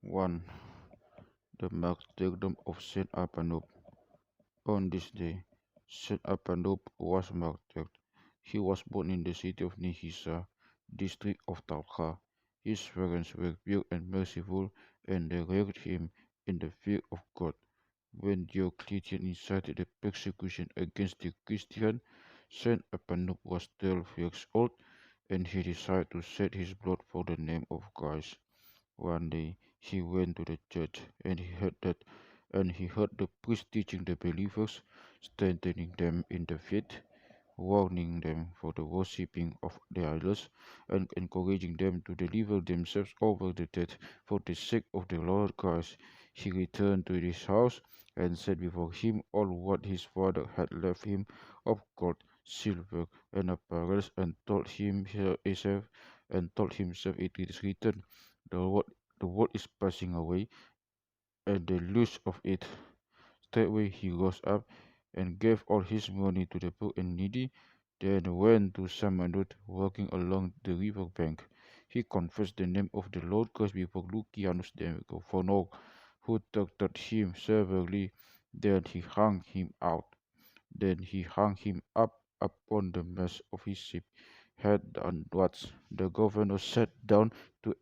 1. The Martyrdom of St. Apanoub. On this day, St. Apanoub was martyred. He was born in the city of Nihisa, district of Talca. His parents were pure and merciful, and they reared him in the fear of God. When Diocletian incited a persecution against the Christian, St. Apanoub was 12 years old, and he decided to shed his blood for the name of Christ. One day he went to the church and he heard the priest teaching the believers, strengthening them in the faith, warning them for the worshipping of the idols, and encouraging them to deliver themselves over to death for the sake of the Lord Christ. He returned to his house and set before him all what his father had left him of gold, silver, and apparel, and told himself it is written, the world, the world is passing away, and the lust of it. Straightway he rose up and gave all his money to the poor and needy, then went to Samanut, walking along the river bank. He confessed the name of the Lord Christ before Lucianus the governor, who tortured him severely. Then he hung him out. Then he hung him up upon the mast of his ship, head downwards. The governor sat down to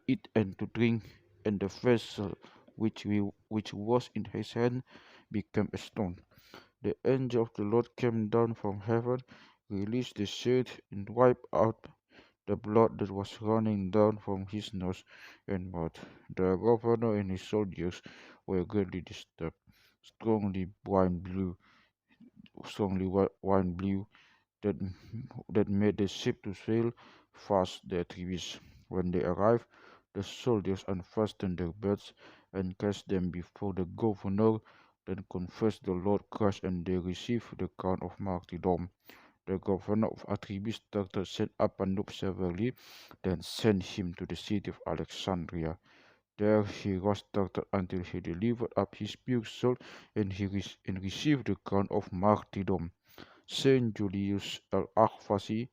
eat and to drink, and the vessel which was in his hand became a stone. The angel of the Lord came down from heaven, released the shield, and wiped out the blood that was running down from his nose and mouth. The governor and his soldiers were greatly disturbed. Strongly wine blew, wine blew that that made the ship to sail fast the trees. When they arrived, the soldiers unfastened their belts and cast them before the governor, then confessed the Lord Christ, and they received the crown of martyrdom. The governor of Atribis tortured St. Apanoub severely, then sent him to the city of Alexandria. There he was tortured until he delivered up his pure soul, and and received the crown of martyrdom. Saint Julius al-Akhfasi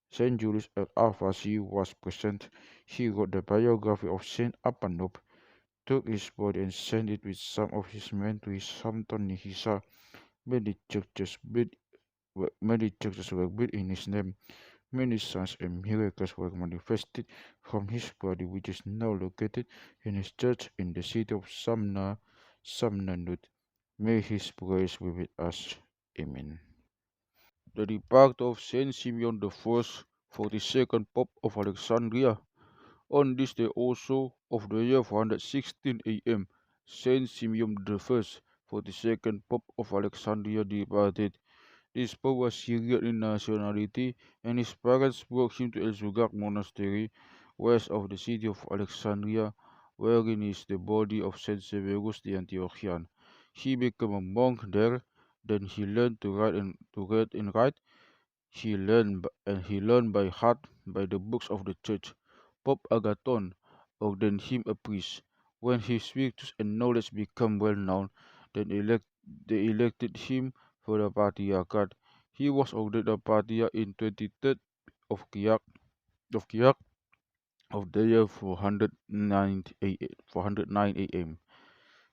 Saint Julius al-Akhfasi was present. He wrote the biography of Saint Apanoub, took his body and sent it with some of his men to his hometown Nihisa. Many churches were built in his name. Many signs and miracles were manifested from his body, which is now located in his church in the city of Samnanut. May his praise be with us. Amen. The departure of Saint Simeon the First, 42nd Pope of Alexandria. On this day also of the year 416 AM, Saint Simeon the First, 42nd Pope of Alexandria departed. This Pope was Syrian in nationality, and his parents brought him to El monastery, west of the city of Alexandria, wherein is the body of Saint Severus the Antiochian. He became a monk there. Then he learned to read and write. He learned by heart by the books of the church. Pope Agathon ordained him a priest. When his virtues and knowledge became well known, they elected him for the patriarchate. He was ordained a patriarch in 23rd of Kiak of the year 409 AM.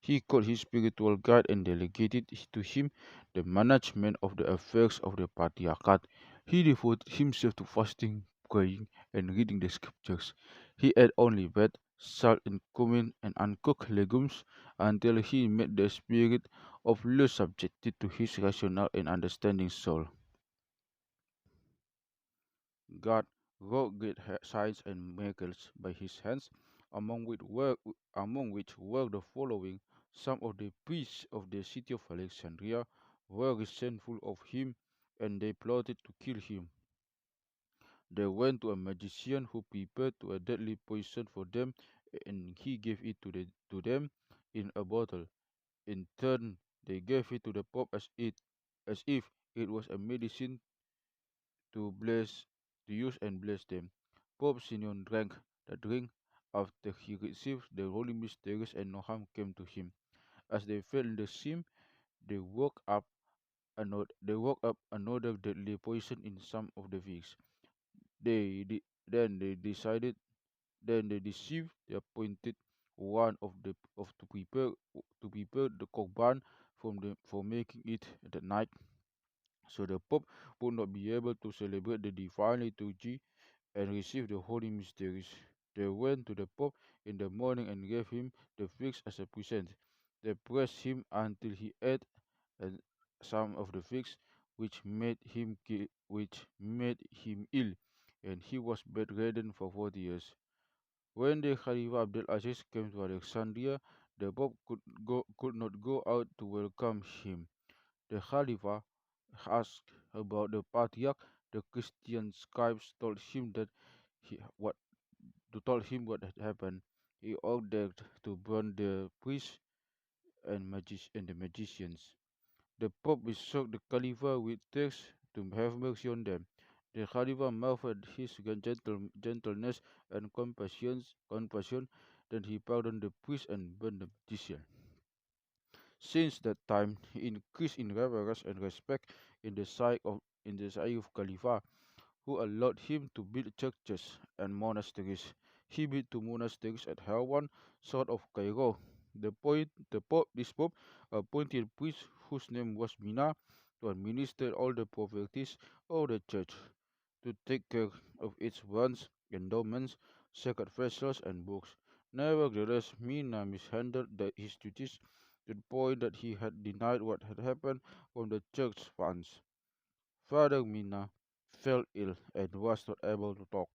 He called his spiritual guide and delegated to him the management of the affairs of the patriarchate. He devoted himself to fasting, praying, and reading the scriptures. He ate only bread, salt, and cumin, and uncooked legumes until he met the spirit of lust subjected to his rational and understanding soul. God wrought great signs and miracles by his hands, among which were the following. Some of the priests of the city of Alexandria were resentful of him, and they plotted to kill him. They went to a magician who prepared a deadly poison for them, and he gave it to them in a bottle. In turn, they gave it to the Pope as if it was a medicine to bless to use and bless them. Pope Simeon drank the drink after he received the holy mysteries, and no harm came to him. As they fell in the sea, they woke up another deadly poison in some of the figs. They de- then they decided then they deceived the appointed one of to prepare the korban for making it that night, so the Pope would not be able to celebrate the divine liturgy and receive the holy mysteries. They went to the Pope in the morning and gave him the figs as a present. They pressed him until he ate and some of the figs, which made him ill, and he was bedridden for 40 years. When the Khalifa Abdel Aziz came to Alexandria, the Pope could not go out to welcome him. The Khalifa asked about the patriarch. The Christian scribes what told him what had happened. He ordered to burn the priests and the magicians. The Pope besought the Khalifa with tears to have mercy on them. The Khalifa marveled at his gentleness and compassion. Then he pardoned the priest and burned the magician. Since that time, he increased in reverence and respect in the sight of Khalifa, who allowed him to build churches and monasteries. He built two monasteries at Helwan, south of Cairo. This Pope appointed a priest whose name was Mina to administer all the properties of the church, to take care of its runs, endowments, sacred vessels, and books. Nevertheless, Mina mishandled his duties to the point that he had denied what had happened from the church funds. Father Mina fell ill and was not able to talk.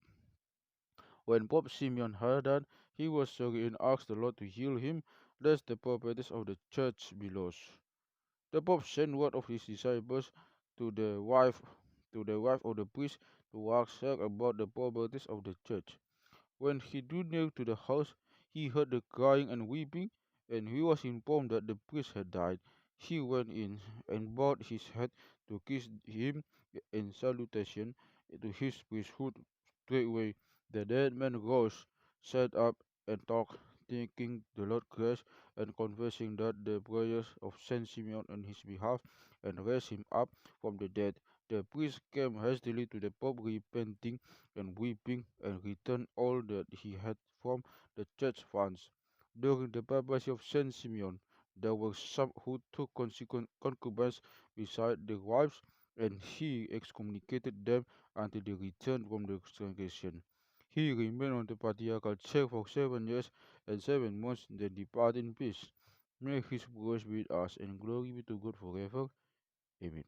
When Pope Simeon heard that, he was sorry and asked the Lord to heal him, lest the properties of the church be lost. The Pope sent word of his disciples to the wife to the wife of the priest to ask her about the properties of the church. When he drew near to the house, he heard the crying and weeping, and he was informed that the priest had died. He went in and bowed his head to kiss him in salutation to his priesthood. Straightway the dead man rose, sat up, and talked, thanking the Lord grace and confessing that the prayers of Saint Simeon on his behalf and raised him up from the dead. The priest came hastily to the Pope, repenting and weeping, and returned all that he had from the church funds. During the papacy of Saint Simeon, there were some who took concubines beside their wives, and he excommunicated them until they returned from the congregation. He remained on the patriarchal chair for 7 years and 7 months, then departed in peace. May his grace be with us, and glory be to God forever. Amen.